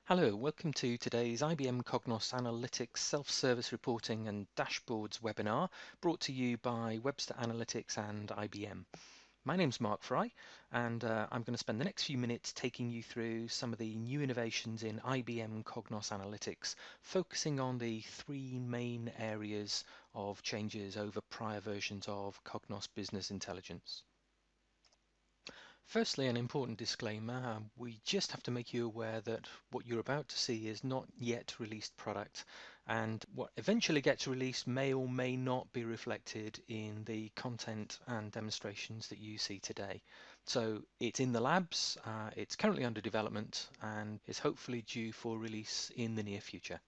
Hello, welcome to today's IBM Cognos Analytics Self-Service Reporting and Dashboards webinar, brought to you by Webster Analytics and IBM. My name's Mark Fry, and I'm going to spend the next few minutes taking you through some of the new innovations in IBM Cognos Analytics, focusing on the three main areas of changes over prior versions of Cognos Business Intelligence. Firstly, an important disclaimer, we just have to make you aware that what you're about to see is not yet released product, and what eventually gets released may or may not be reflected in the content and demonstrations that you see today. So it's in the labs, it's currently under development, and is hopefully due for release in the near future.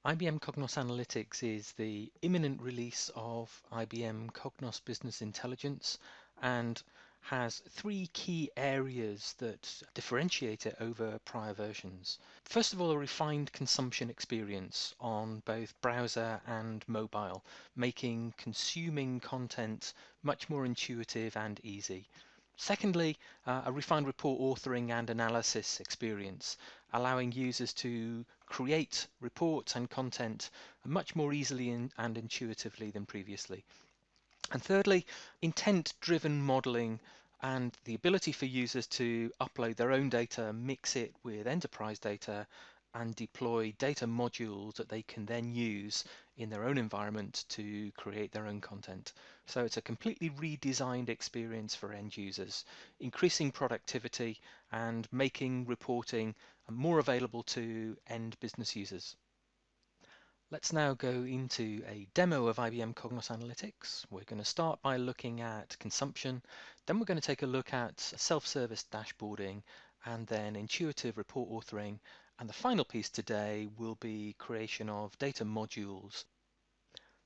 IBM Cognos Analytics is the imminent release of IBM Cognos Business Intelligence and has three key areas that differentiate it over prior versions. First of all, a refined consumption experience on both browser and mobile, making consuming content much more intuitive and easy. Secondly, a refined report authoring and analysis experience, allowing users to create reports and content much more easily and intuitively than previously. And thirdly, intent-driven modeling and the ability for users to upload their own data, mix it with enterprise data, and deploy data modules that they can then use in their own environment to create their own content. So it's a completely redesigned experience for end users, increasing productivity and making reporting more available to end business users. Let's now go into a demo of IBM Cognos Analytics. We're going to start by looking at consumption, then we're going to take a look at self-service dashboarding, and then intuitive report authoring, and the final piece today will be creation of data modules.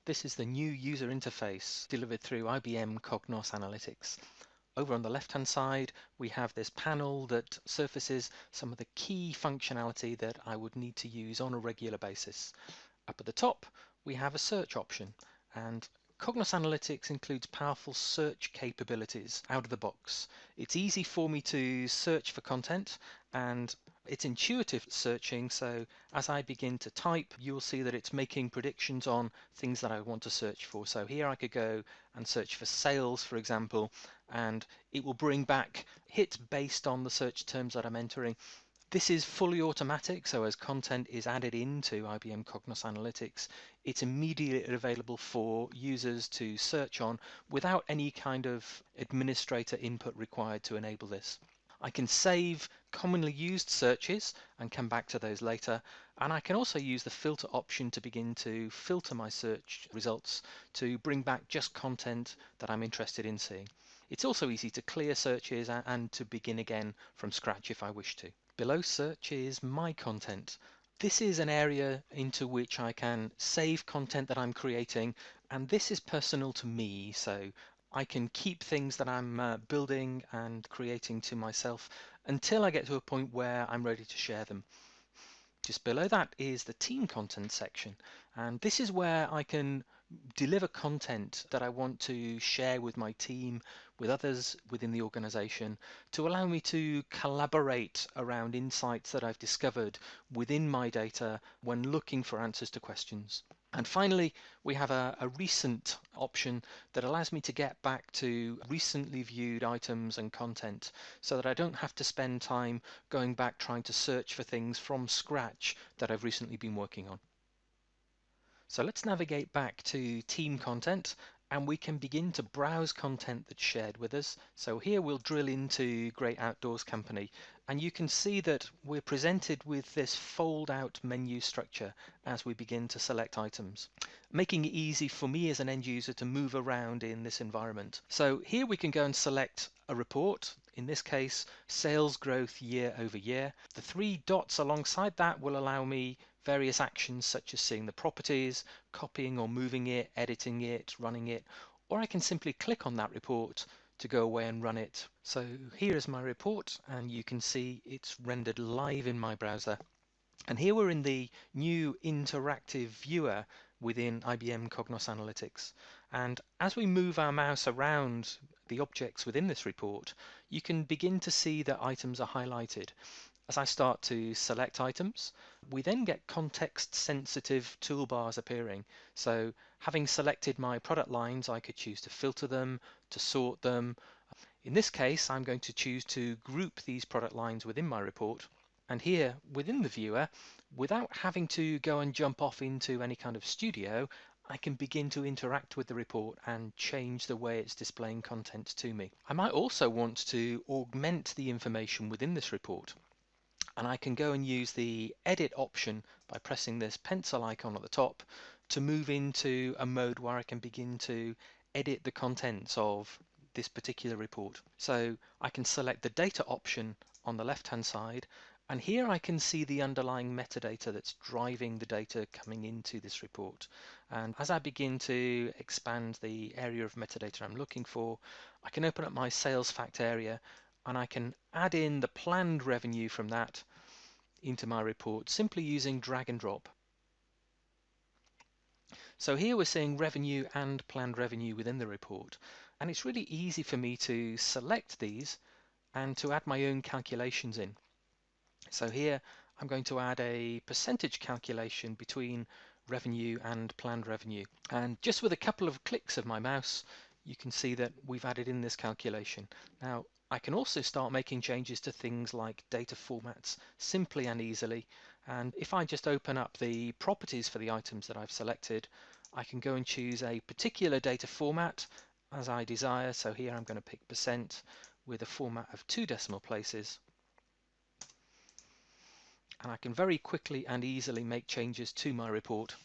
This is the new user interface delivered through IBM Cognos Analytics. Over on the left-hand side, we have this panel that surfaces some of the key functionality that I would need to use on a regular basis. Up at the top, we have a search option, and Cognos Analytics includes powerful search capabilities out of the box. It's easy for me to search for content, and it's intuitive searching, so as I begin to type, you'll see that it's making predictions on things that I want to search for. So here I could go and search for sales, for example, and it will bring back hits based on the search terms that I'm entering. This is fully automatic, so as content is added into IBM Cognos Analytics, it's immediately available for users to search on without any kind of administrator input required to enable this. I can save commonly used searches and come back to those later, and I can also use the filter option to begin to filter my search results to bring back just content that I'm interested in seeing. It's also easy to clear searches and to begin again from scratch if I wish to. Below search is my content. This is an area into which I can save content that I'm creating, and this is personal to me, so I can keep things that I'm building and creating to myself until I get to a point where I'm ready to share them. Just below that is the team content section, and this is where I can deliver content that I want to share with my team, with others within the organization, to allow me to collaborate around insights that I've discovered within my data when looking for answers to questions. And finally, we have a recent option that allows me to get back to recently viewed items and content so that I don't have to spend time going back trying to search for things from scratch that I've recently been working on. So let's navigate back to team content, and we can begin to browse content that's shared with us. So here we'll drill into Great Outdoors Company, and you can see that we're presented with this fold out menu structure as we begin to select items, making it easy for me as an end user to move around in this environment. So here we can go and select a report, in this case sales growth year over year. The three dots alongside that will allow me various actions such as seeing the properties, copying or moving it, editing it, running it, or I can simply click on that report to go away and run it. So here is my report, and you can see it's rendered live in my browser. And here we're in the new interactive viewer within IBM Cognos Analytics. And as we move our mouse around the objects within this report, you can begin to see that items are highlighted. As I start to select items, we then get context-sensitive toolbars appearing. So having selected my product lines, I could choose to filter them, to sort them. In this case, I'm going to choose to group these product lines within my report. And here within the viewer, without having to go and jump off into any kind of studio, I can begin to interact with the report and change the way it's displaying content to me. I might also want to augment the information within this report. And I can go and use the edit option by pressing this pencil icon at the top to move into a mode where I can begin to edit the contents of this particular report. So I can select the data option on the left hand side, and here I can see the underlying metadata that's driving the data coming into this report. And as I begin to expand the area of metadata I'm looking for, I can open up my sales fact area and I can add in the planned revenue from that into my report simply using drag and drop. So here we're seeing revenue and planned revenue within the report, and it's really easy for me to select these and to add my own calculations in. So here I'm going to add a percentage calculation between revenue and planned revenue, and just with a couple of clicks of my mouse you can see that we've added in this calculation. Now I can also start making changes to things like data formats simply and easily, and if I just open up the properties for the items that I've selected, I can go and choose a particular data format as I desire. So here I'm going to pick percent with a format of 2 decimal places, and I can very quickly and easily make changes to my report,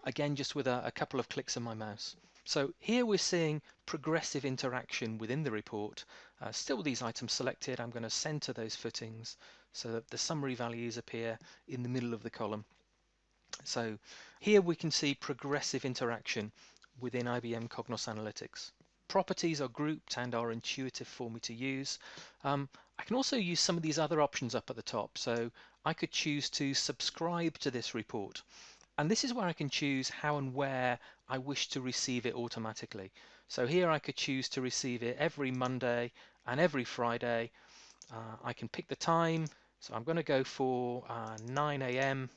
again just with a couple of clicks of my mouse. So here we're seeing progressive interaction within the report. Still with these items selected, I'm going to center those footings so that the summary values appear in the middle of the column. So here we can see progressive interaction within IBM Cognos Analytics. Properties are grouped and are intuitive for me to use. I can also use some of these other options up at the top. So I could choose to subscribe to this report. And this is where I can choose how and where I wish to receive it automatically. So here I could choose to receive it every Monday and every Friday. I can pick the time. So I'm going to go for 9 a.m.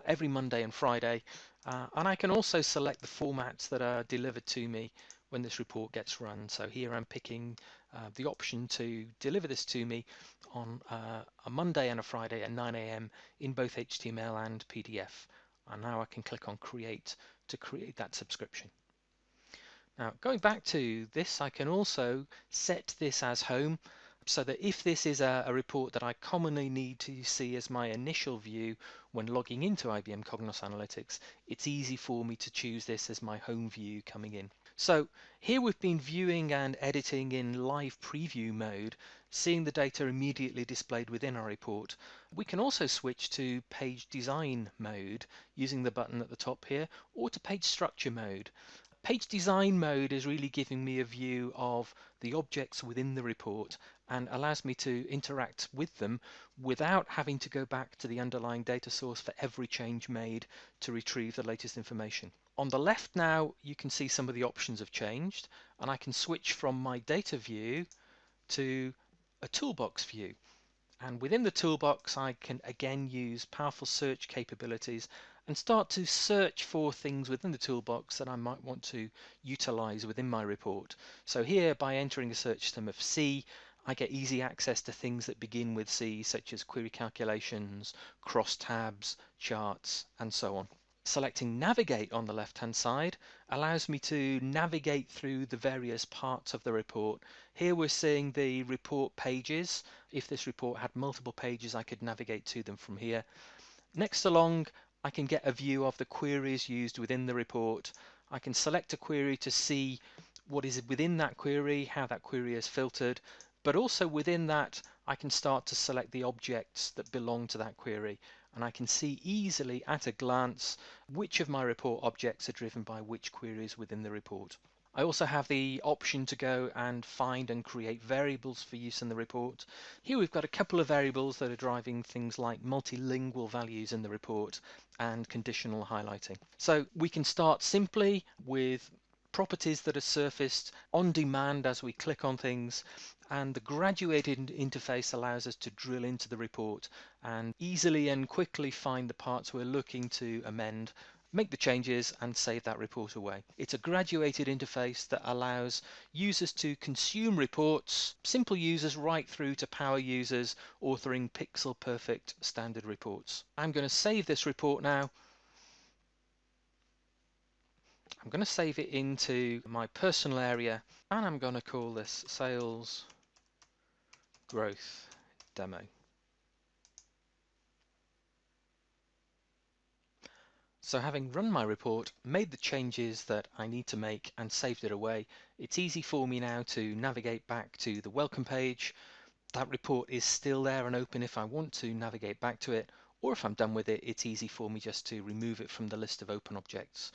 Every Monday and Friday. And I can also select the formats that are delivered to me when this report gets run. So here I'm picking the option to deliver this to me on a Monday and a Friday at 9 a.m. in both HTML and PDF. And now I can click on Create to create that subscription. Now going back to this, I can also set this as home, so that if this is a report that I commonly need to see as my initial view when logging into IBM Cognos Analytics, it's easy for me to choose this as my home view coming in. So here we've been viewing and editing in live preview mode, seeing the data immediately displayed within our report. We can also switch to page design mode using the button at the top here, or to page structure mode. Page design mode is really giving me a view of the objects within the report and allows me to interact with them without having to go back to the underlying data source for every change made to retrieve the latest information. On the left now you can see some of the options have changed, and I can switch from my data view to a toolbox view. And within the toolbox I can again use powerful search capabilities and start to search for things within the toolbox that I might want to utilize within my report. So here, by entering a search term of C, I get easy access to things that begin with C, such as query calculations, crosstabs, charts, and so on. Selecting Navigate on the left-hand side allows me to navigate through the various parts of the report. Here we're seeing the report pages. If this report had multiple pages, I could navigate to them from here. Next along, I can get a view of the queries used within the report. I can select a query to see what is within that query, how that query is filtered, but also within that I can start to select the objects that belong to that query, and I can see easily at a glance which of my report objects are driven by which queries within the report. I also have the option to go and find and create variables for use in the report. Here we've got a couple of variables that are driving things like multilingual values in the report and conditional highlighting. So we can start simply with properties that are surfaced on demand as we click on things, and the graduated interface allows us to drill into the report and easily and quickly find the parts we're looking to amend, make the changes and save that report away. It's a graduated interface that allows users to consume reports, simple users right through to power users authoring pixel perfect standard reports. I'm going to save this report now. I'm going to save it into my personal area, and I'm going to call this Sales Growth Demo. So having run my report, made the changes that I need to make and saved it away, it's easy for me now to navigate back to the welcome page. That report is still there and open if I want to navigate back to it, or if I'm done with it, it's easy for me just to remove it from the list of open objects.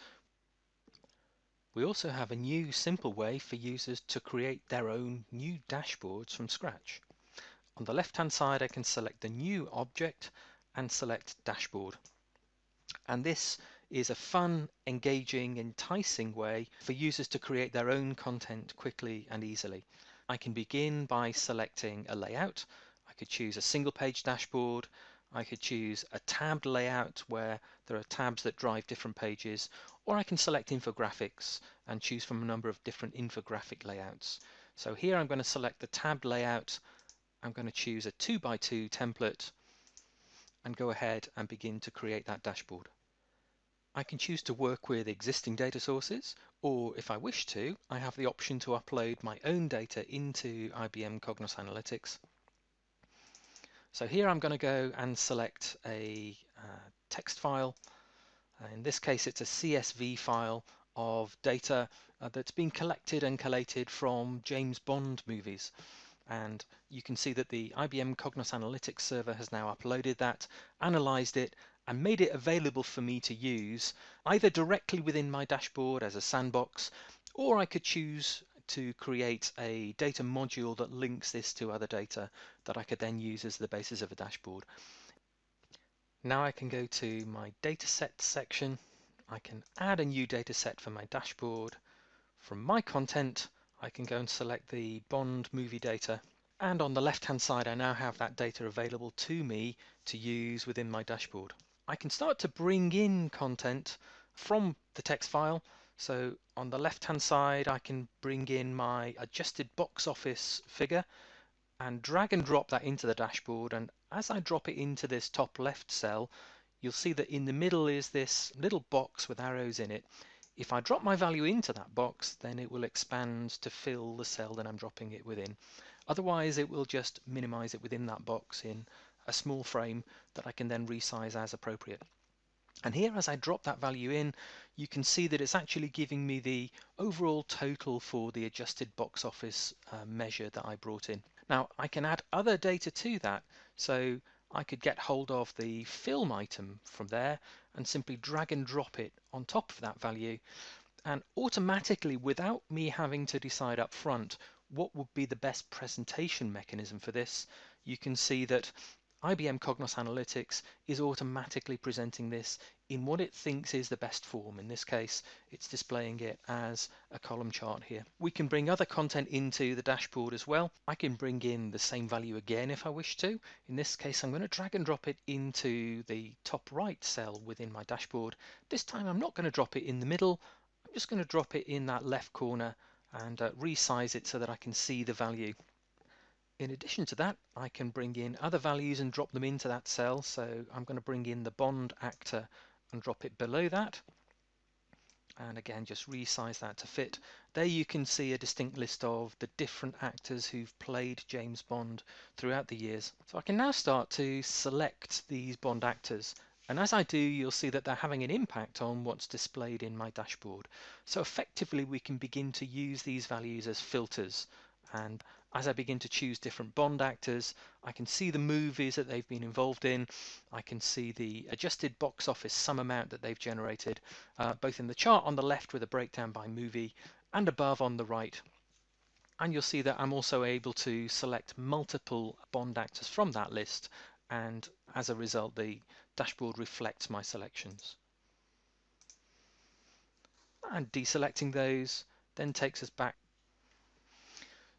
We also have a new simple way for users to create their own new dashboards from scratch. On the left hand side I can select the new object and select dashboard. And this is a fun, engaging, enticing way for users to create their own content quickly and easily. I can begin by selecting a layout. I could choose a single page dashboard. I could choose a tabbed layout where there are tabs that drive different pages, or I can select infographics and choose from a number of different infographic layouts. So here I'm going to select the tabbed layout. I'm going to choose a 2x2 template and go ahead and begin to create that dashboard. I can choose to work with existing data sources, or if I wish to, I have the option to upload my own data into IBM Cognos Analytics. So here I'm going to go and select a text file. In this case it's a CSV file of data that's been collected and collated from James Bond movies. And you can see that the IBM Cognos Analytics server has now uploaded that, analyzed it, and made it available for me to use either directly within my dashboard as a sandbox, or I could choose to create a data module that links this to other data that I could then use as the basis of a dashboard. Now I can go to my dataset section. I can add a new dataset for my dashboard. From my content, I can go and select the Bond movie data, and on the left hand side I now have that data available to me to use within my dashboard. I can start to bring in content from the text file. So on the left hand side I can bring in my adjusted box office figure and drag and drop that into the dashboard, and as I drop it into this top left cell, you'll see that in the middle is this little box with arrows in it. If I drop my value into that box, then it will expand to fill the cell that I'm dropping it within. Otherwise it will just minimize it within that box in a small frame that I can then resize as appropriate. And here, as I drop that value in, you can see that it's actually giving me the overall total for the adjusted box office measure that I brought in. Now I can add other data to that, so I could get hold of the film item from there and simply drag and drop it on top of that value, and automatically, without me having to decide up front what would be the best presentation mechanism for this, you can see that IBM Cognos Analytics is automatically presenting this in what it thinks is the best form. In this case, it's displaying it as a column chart here. We can bring other content into the dashboard as well. I can bring in the same value again if I wish to. In this case, I'm going to drag and drop it into the top right cell within my dashboard. This time I'm not going to drop it in the middle. I'm just going to drop it in that left corner and resize it so that I can see the value. In addition to that, I can bring in other values and drop them into that cell. So I'm going to bring in the Bond actor and drop it below that. And again, just resize that to fit. There you can see a distinct list of the different actors who've played James Bond throughout the years. So I can now start to select these Bond actors. And as I do, you'll see that they're having an impact on what's displayed in my dashboard. So effectively, we can begin to use these values as filters. And as I begin to choose different Bond actors, I can see the movies that they've been involved in. I can see the adjusted box office sum amount that they've generated, both in the chart on the left with a breakdown by movie and above on the right. And you'll see that I'm also able to select multiple Bond actors from that list, and as a result the dashboard reflects my selections. and deselecting those then takes us back.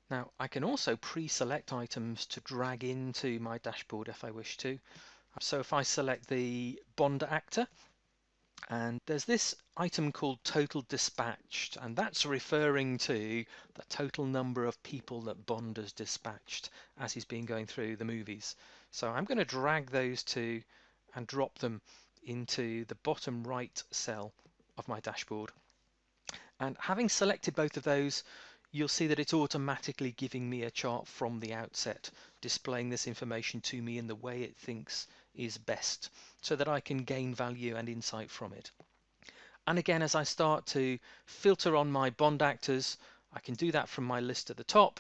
Now I can also pre-select items to drag into my dashboard if I wish to. So if I select the Bond actor, and there's this item called total dispatched, and that's referring to the total number of people that Bond has dispatched as he's been going through the movies. So I'm going to drag those two and drop them into the bottom right cell of my dashboard. And having selected both of those, you'll see that it's automatically giving me a chart from the outset, displaying this information to me in the way it thinks is best, so that I can gain value and insight from it. And again, as I start to filter on my Bond actors, I can do that from my list at the top.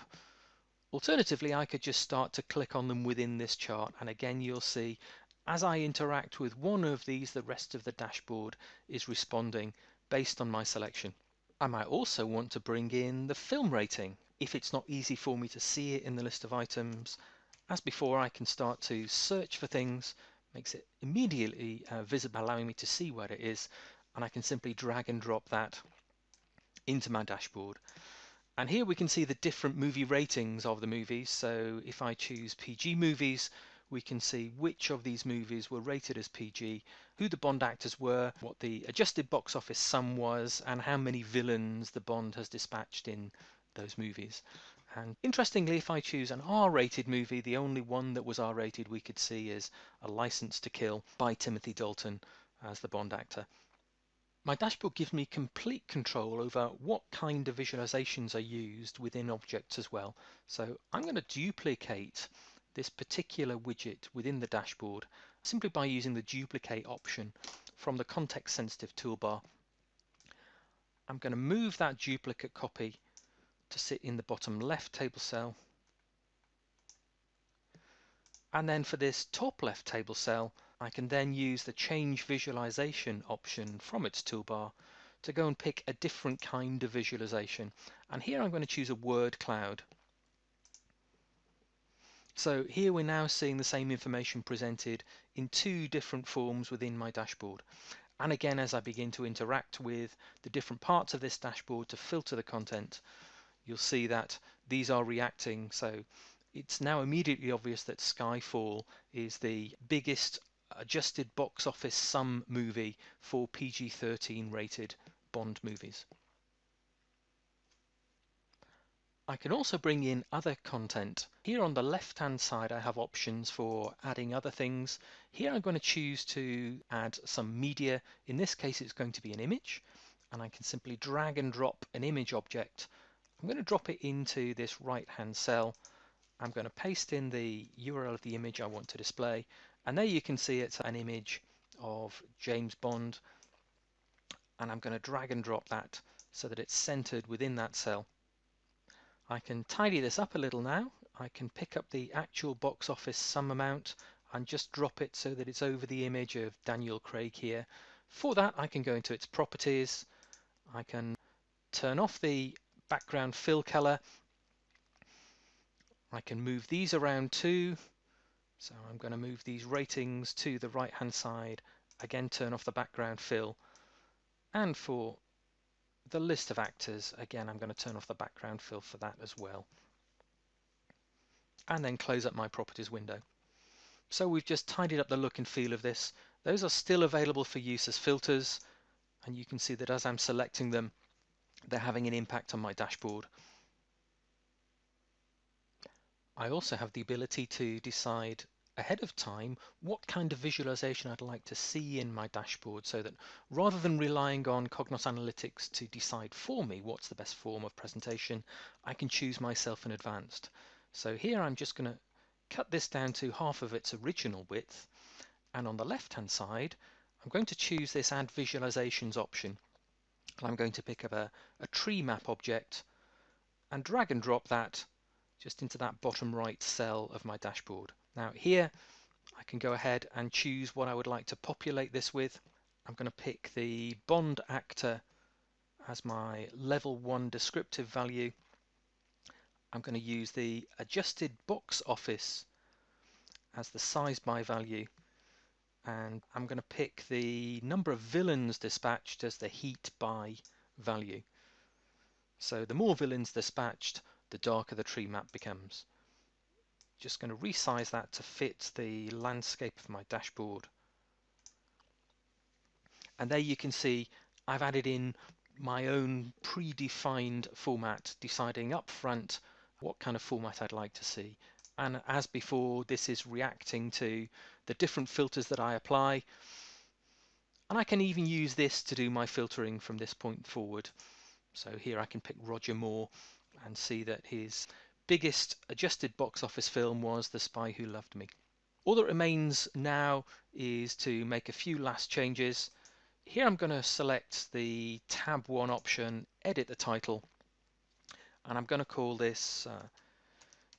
Alternatively, I could just start to click on them within this chart, and again you'll see as I interact with one of these, the rest of the dashboard is responding based on my selection. I might also want to bring in the film rating if it's not easy for me to see it in the list of items. As before, I can start to search for things, makes it immediately visible, allowing me to see where it is, and I can simply drag and drop that into my dashboard. And here we can see the different movie ratings of the movies. So if I choose PG movies, we can see which of these movies were rated as PG, who the Bond actors were, what the adjusted box office sum was, and how many villains the Bond has dispatched in those movies. And interestingly, if I choose an R-rated movie, the only one that was R-rated we could see is A License to Kill by Timothy Dalton as the Bond actor. My dashboard gives me complete control over what kind of visualizations are used within objects as well. So I'm going to duplicate this particular widget within the dashboard simply by using the duplicate option from the context sensitive toolbar. I'm going to move that duplicate copy to sit in the bottom left table cell, and then for this top left table cell I can then use the change visualization option from its toolbar to go and pick a different kind of visualization, and here I'm going to choose a word cloud. So here we're now seeing the same information presented in two different forms within my dashboard. And again, as I begin to interact with the different parts of this dashboard to filter the content, you'll see that these are reacting. So it's now immediately obvious that Skyfall is the biggest adjusted box office sum movie for PG-13 rated Bond movies. I can also bring in other content. Here on the left hand side I have options for adding other things. Here I'm going to choose to add some media. In this case it's going to be an image, and I can simply drag and drop an image object. I'm going to drop it into this right hand cell. I'm going to paste in the URL of the image I want to display, and there you can see it's an image of James Bond, and I'm going to drag and drop that so that it's centered within that cell. I can tidy this up a little now. I can pick up the actual box office sum amount and just drop it so that it's over the image of Daniel Craig here. For that I can go into its properties. I can turn off the background fill color. I can move these around too. So I'm going to move these ratings to the right hand side. Again, turn off the background fill. And for the list of actors, again I'm going to turn off the background fill for that as well, and then close up my properties window. So we've just tidied up the look and feel of this. Those are still available for use as filters, and you can see that as I'm selecting them they're having an impact on my dashboard. I also have the ability to decide ahead of time what kind of visualization I'd like to see in my dashboard, so that rather than relying on Cognos Analytics to decide for me what's the best form of presentation, I can choose myself in advance. So here I'm just going to cut this down to half of its original width, and on the left hand side I'm going to choose this add visualizations option, and I'm going to pick up a tree map object and drag and drop that just into that bottom right cell of my dashboard. Now here I can go ahead and choose what I would like to populate this with. I'm going to pick the Bond actor as my level 1 descriptive value. I'm going to use the adjusted box office as the size by value, and I'm going to pick the number of villains dispatched as the heat by value. So the more villains dispatched, the darker the tree map becomes. Just going to resize that to fit the landscape of my dashboard. And there you can see I've added in my own predefined format, deciding up front what kind of format I'd like to see. And as before, this is reacting to the different filters that I apply. And I can even use this to do my filtering from this point forward. So here I can pick Roger Moore and see that his biggest adjusted box office film was The Spy Who Loved Me. All that remains now is to make a few last changes. Here I'm going to select the tab 1 option, edit the title, and I'm going to call this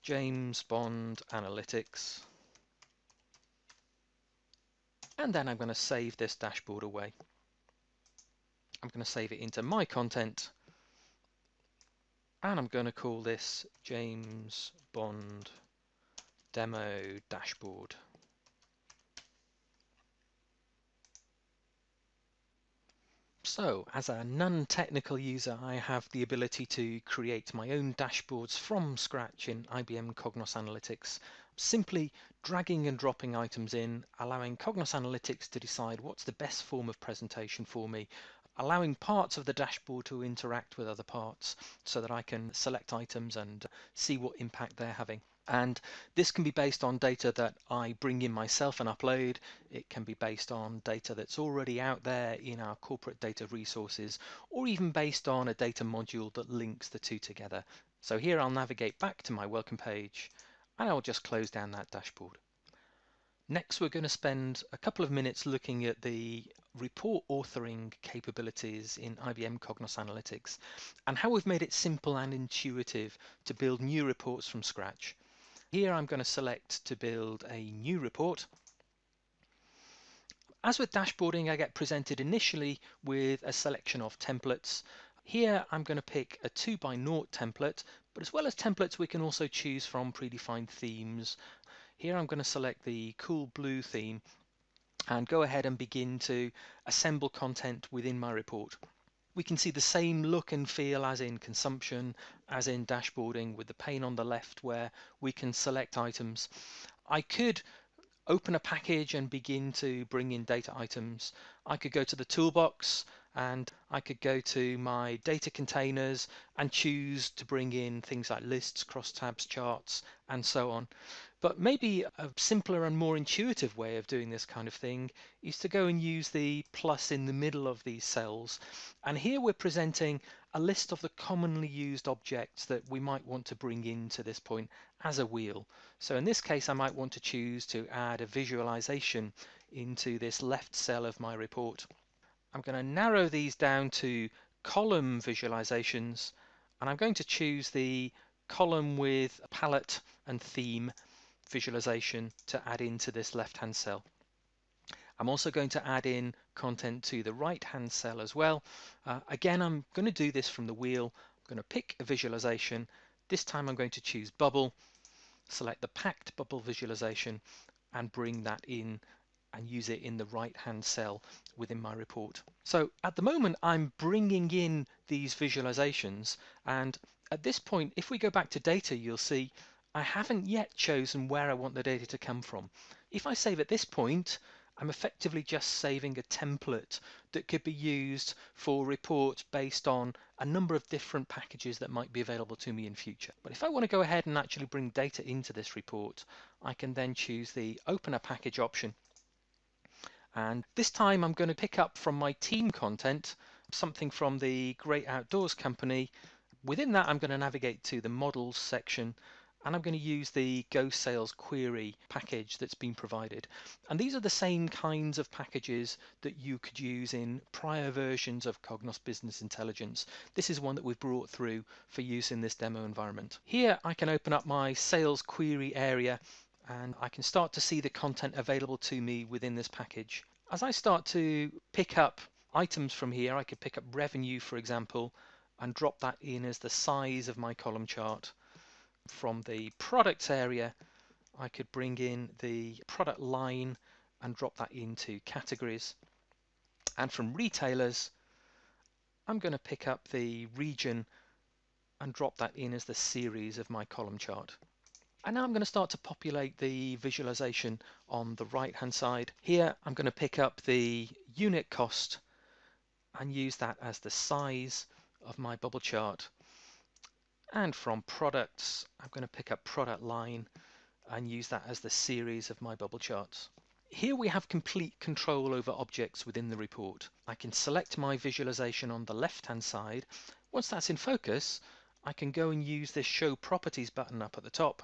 James Bond Analytics. And then I'm going to save this dashboard away. I'm going to save it into my content, and I'm going to call this James Bond Demo Dashboard. So, as a non-technical user, I have the ability to create my own dashboards from scratch in IBM Cognos Analytics, simply dragging and dropping items in, allowing Cognos Analytics to decide what's the best form of presentation for me, allowing parts of the dashboard to interact with other parts so that I can select items and see what impact they're having. And this can be based on data that I bring in myself and upload. It can be based on data that's already out there in our corporate data resources, or even based on a data module that links the two together. So here I'll navigate back to my welcome page, and I'll just close down that dashboard. Next, we're going to spend a couple of minutes looking at the report authoring capabilities in IBM Cognos Analytics and how we've made it simple and intuitive to build new reports from scratch. Here I'm going to select to build a new report. As with dashboarding, I get presented initially with a selection of templates. Here I'm going to pick a 2x0 template, but as well as templates we can also choose from predefined themes. Here I'm going to select the cool blue theme and go ahead and begin to assemble content within my report. We can see the same look and feel as in consumption, as in dashboarding, with the pane on the left where we can select items. I could open a package and begin to bring in data items. I could go to the toolbox and I could go to my data containers and choose to bring in things like lists, crosstabs, charts, and so on. But maybe a simpler and more intuitive way of doing this kind of thing is to go and use the plus in the middle of these cells. And here we're presenting a list of the commonly used objects that we might want to bring into this point as a wheel. So in this case, I might want to choose to add a visualization into this left cell of my report. I'm going to narrow these down to column visualizations, and I'm going to choose the column with palette and theme visualization to add into this left-hand cell. I'm also going to add in content to the right-hand cell as well. Again, I'm going to do this from the wheel. I'm going to pick a visualization. This time I'm going to choose bubble, select the packed bubble visualization, and bring that in and use it in the right-hand cell within my report. So at the moment I'm bringing in these visualizations, and at this point, if we go back to data, you'll see I haven't yet chosen where I want the data to come from. If I save at this point, I'm effectively just saving a template that could be used for reports based on a number of different packages that might be available to me in future. But if I want to go ahead and actually bring data into this report, I can then choose the Open a Package option. And this time I'm going to pick up from my team content something from the Great Outdoors Company. Within that, I'm going to navigate to the Models section, and I'm going to use the Go Sales Query package that's been provided. And these are the same kinds of packages that you could use in prior versions of Cognos Business Intelligence. This is one that we've brought through for use in this demo environment. Here I can open up my Sales Query area, and I can start to see the content available to me within this package. As I start to pick up items from here, I could pick up revenue, for example, and drop that in as the size of my column chart. From the products area, I could bring in the product line and drop that into categories. And from retailers, I'm going to pick up the region and drop that in as the series of my column chart. And now I'm going to start to populate the visualization on the right hand side. Here I'm going to pick up the unit cost and use that as the size of my bubble chart. And from products, I'm going to pick up product line and use that as the series of my bubble charts. Here we have complete control over objects within the report. I can select my visualization on the left hand side. Once that's in focus, I can go and use this Show Properties button up at the top.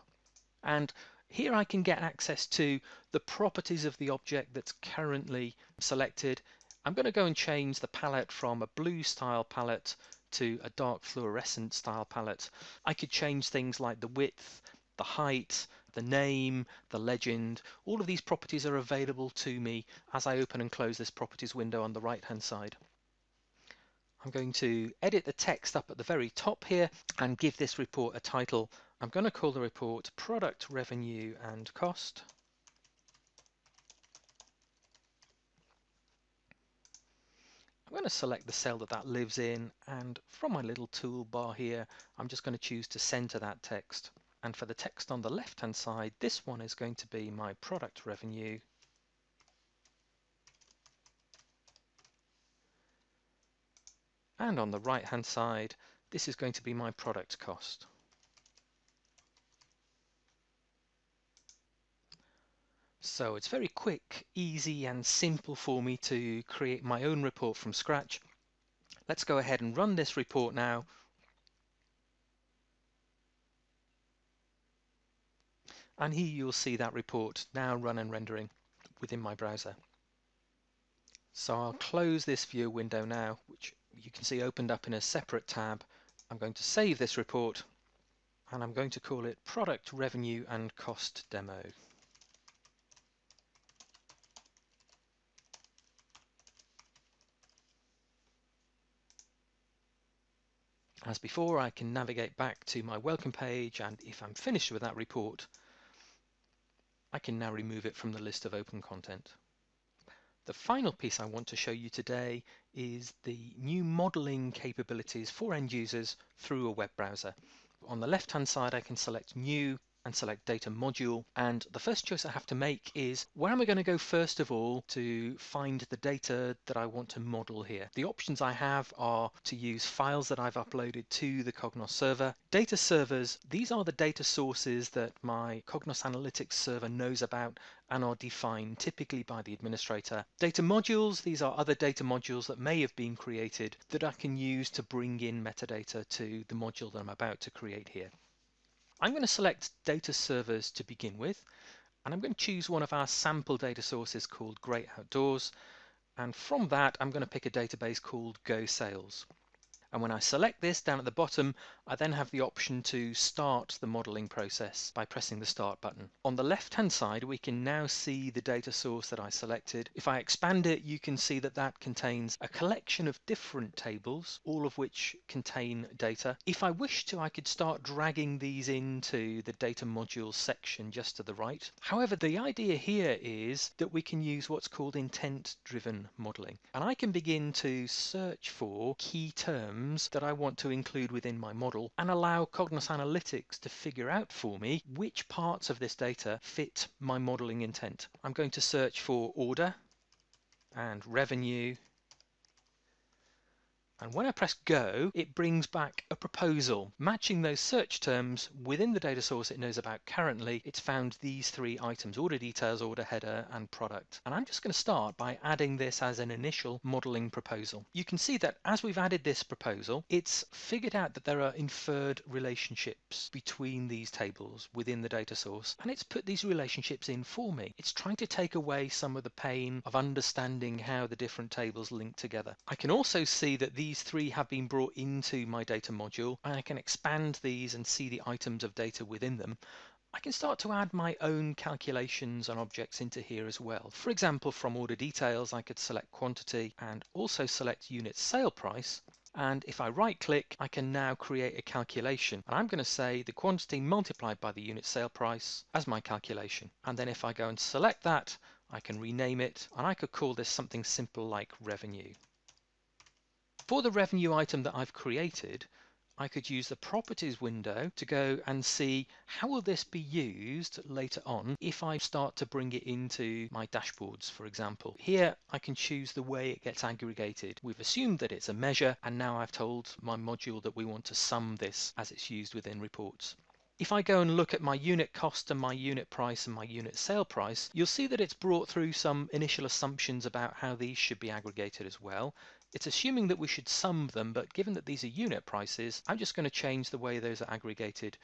And here I can get access to the properties of the object that's currently selected. I'm going to go and change the palette from a blue style palette to a dark fluorescent style palette. I could change things like the width, the height, the name, the legend. All of these properties are available to me as I open and close this properties window on the right hand side. I'm going to edit the text up at the very top here and give this report a title. I'm going to call the report Product Revenue and Cost. I'm going to select the cell that lives in, and from my little toolbar here I'm just going to choose to center that text. And for the text on the left hand side, this one is going to be my product revenue. And on the right hand side, this is going to be my product cost. So it's very quick, easy and simple for me to create my own report from scratch. Let's go ahead and run this report now. And here you'll see that report now run and rendering within my browser. So I'll close this view window now, which you can see opened up in a separate tab. I'm going to save this report and I'm going to call it Product Revenue and Cost Demo. As before, I can navigate back to my welcome page, and if I'm finished with that report, I can now remove it from the list of open content. The final piece I want to show you today is the new modeling capabilities for end users through a web browser. On the left hand side I can select New and select Data Module, and the first choice I have to make is where am I going to go first of all to find the data that I want to model here. The options I have are to use files that I've uploaded to the Cognos server. Data servers, these are the data sources that my Cognos Analytics server knows about and are defined typically by the administrator. Data modules, these are other data modules that may have been created that I can use to bring in metadata to the module that I'm about to create here. I'm going to select data servers to begin with, and I'm going to choose one of our sample data sources called Great Outdoors, and from that I'm going to pick a database called Go Sales. And when I select this down at the bottom, I then have the option to start the modeling process by pressing the Start button. On the left hand side we can now see the data source that I selected. If I expand it, you can see that that contains a collection of different tables, all of which contain data. If I wish to, I could start dragging these into the data modules section just to the right. However, the idea here is that we can use what's called intent-driven modeling, and I can begin to search for key terms that I want to include within my model and allow Cognos Analytics to figure out for me which parts of this data fit my modeling intent. I'm going to search for order and revenue, and when I press go, it brings back a proposal matching those search terms within the data source it knows about currently. It's found these three items: order details, order header and product. And I'm just going to start by adding this as an initial modeling proposal. You can see that as we've added this proposal, it's figured out that there are inferred relationships between these tables within the data source, and it's put these relationships in for me. It's trying to take away some of the pain of understanding how the different tables link together. I can also see that these three have been brought into my data module, and I can expand these and see the items of data within them. I can start to add my own calculations and objects into here as well. For example, from order details I could select quantity and also select unit sale price, and if I right click I can now create a calculation, and I'm going to say the quantity multiplied by the unit sale price as my calculation. And then if I go and select that, I can rename it, and I could call this something simple like revenue. For the revenue item that I've created, I could use the properties window to go and see how will this be used later on if I start to bring it into my dashboards, for example. Here I can choose the way it gets aggregated. We've assumed that it's a measure, and now I've told my module that we want to sum this as it's used within reports. If I go and look at my unit cost and my unit price and my unit sale price, you'll see that it's brought through some initial assumptions about how these should be aggregated as well. It's assuming that we should sum them, but given that these are unit prices, I'm just going to change the way those are aggregated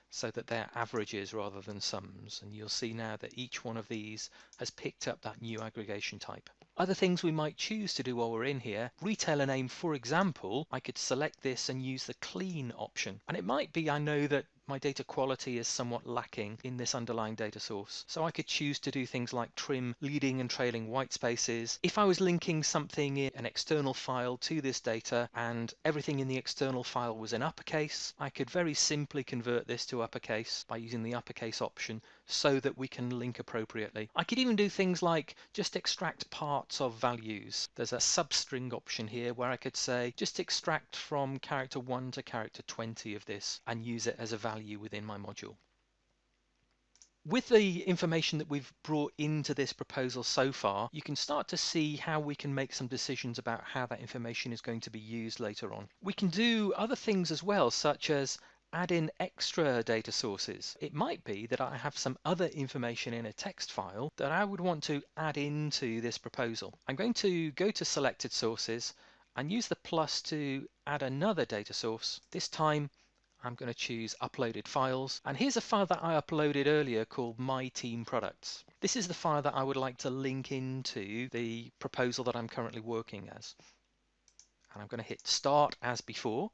so that they're averages rather than sums. And you'll see now that each one of these has picked up that new aggregation type. Other things we might choose to do while we're in here, retailer name, for example, I could select this and use the clean option. And it might be I know that my data quality is somewhat lacking in this underlying data source. So I could choose to do things like trim leading and trailing white spaces. If I was linking something in an external file to this data and everything in the external file was in uppercase, I could very simply convert this to uppercase by using the uppercase option so that we can link appropriately. I could even do things like just extract parts of values. There's a substring option here where I could say just extract from character 1 to character 20 of this and use it as a value within my module. With the information that we've brought into this proposal so far, you can start to see how we can make some decisions about how that information is going to be used later on. We can do other things as well, such as add in extra data sources. It might be that I have some other information in a text file that I would want to add into this proposal. I'm going to go to selected sources and use the plus to add another data source. This time I'm going to choose uploaded files, and here's a file that I uploaded earlier called My Team Products. This is the file that I would like to link into the proposal that I'm currently working as. And I'm going to hit start as before.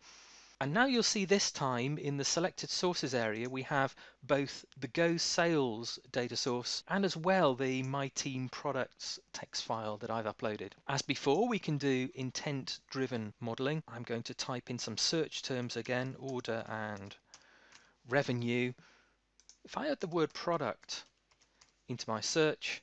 And now you'll see this time in the selected sources area we have both the Go Sales data source and as well the My Team Products text file that I've uploaded. As before, we can do intent driven modeling. I'm going to type in some search terms again, order and revenue. If I add the word product into my search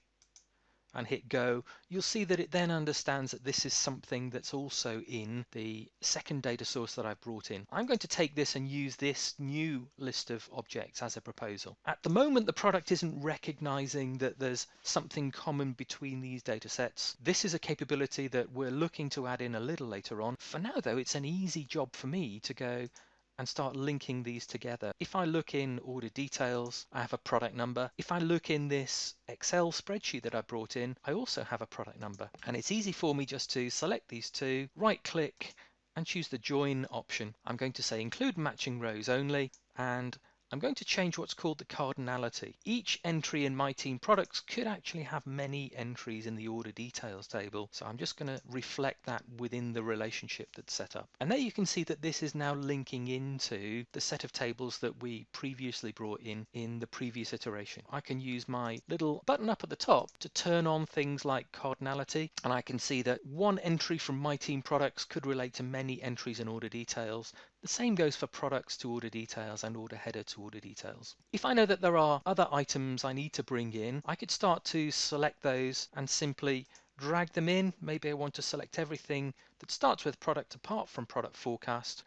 and hit go, you'll see that it then understands that this is something that's also in the second data source that I've brought in. I'm going to take this and use this new list of objects as a proposal. At the moment, the product isn't recognizing that there's something common between these data sets. This is a capability that we're looking to add in a little later on. For now, though, it's an easy job for me to go and start linking these together. If I look in order details, I have a product number. If I look in this Excel spreadsheet that I brought in, I also have a product number. And it's easy for me just to select these two, right click and choose the join option. I'm going to say include matching rows only, and I'm going to change what's called the cardinality. Each entry in My Team Products could actually have many entries in the order details table. So I'm just going to reflect that within the relationship that's set up. And there you can see that this is now linking into the set of tables that we previously brought in the previous iteration. I can use my little button up at the top to turn on things like cardinality. And I can see that one entry from My Team Products could relate to many entries in order details. The same goes for products to order details and order header to order details. If I know that there are other items I need to bring in, I could start to select those and simply drag them in. Maybe I want to select everything that starts with product apart from product forecast.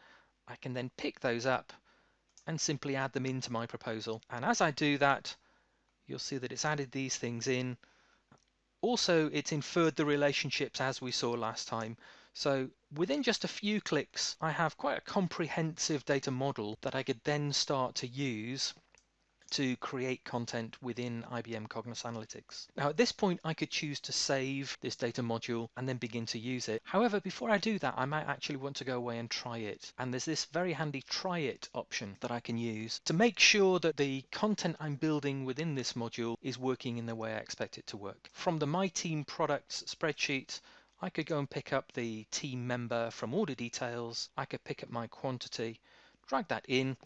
I can then pick those up and simply add them into my proposal. And as I do that, you'll see that it's added these things in. Also, it's inferred the relationships as we saw last time. So within just a few clicks, I have quite a comprehensive data model that I could then start to use to create content within IBM Cognos Analytics. Now at this point, I could choose to save this data module and then begin to use it. However, before I do that, I might actually want to go away and try it. And there's this very handy try it option that I can use to make sure that the content I'm building within this module is working in the way I expect it to work. From the My Team Products spreadsheet, I could go and pick up the team member from order details. I could pick up my quantity, drag that in,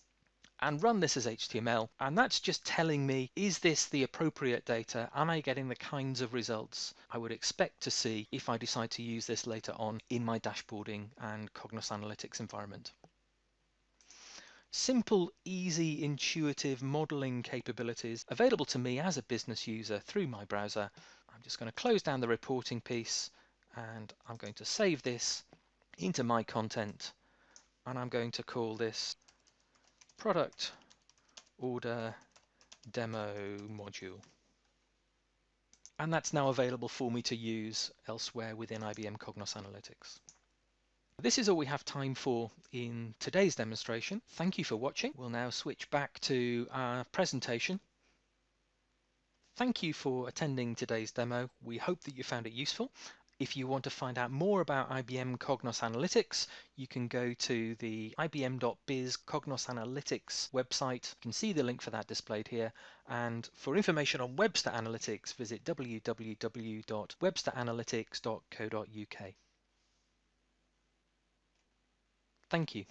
and run this as HTML. And that's just telling me, is this the appropriate data? Am I getting the kinds of results I would expect to see if I decide to use this later on in my dashboarding and Cognos Analytics environment? Simple, easy, intuitive modeling capabilities available to me as a business user through my browser. I'm just going to close down the reporting piece and I'm going to save this into my content, and I'm going to call this product order demo module. And that's now available for me to use elsewhere within IBM Cognos Analytics. This is all we have time for in today's demonstration. Thank you for watching. We'll now switch back to our presentation. Thank you for attending today's demo. We hope that you found it useful. If you want to find out more about IBM Cognos Analytics, you can go to the ibm.biz Cognos Analytics website. You can see the link for that displayed here. And for information on Webster Analytics, visit www.websteranalytics.co.uk. Thank you.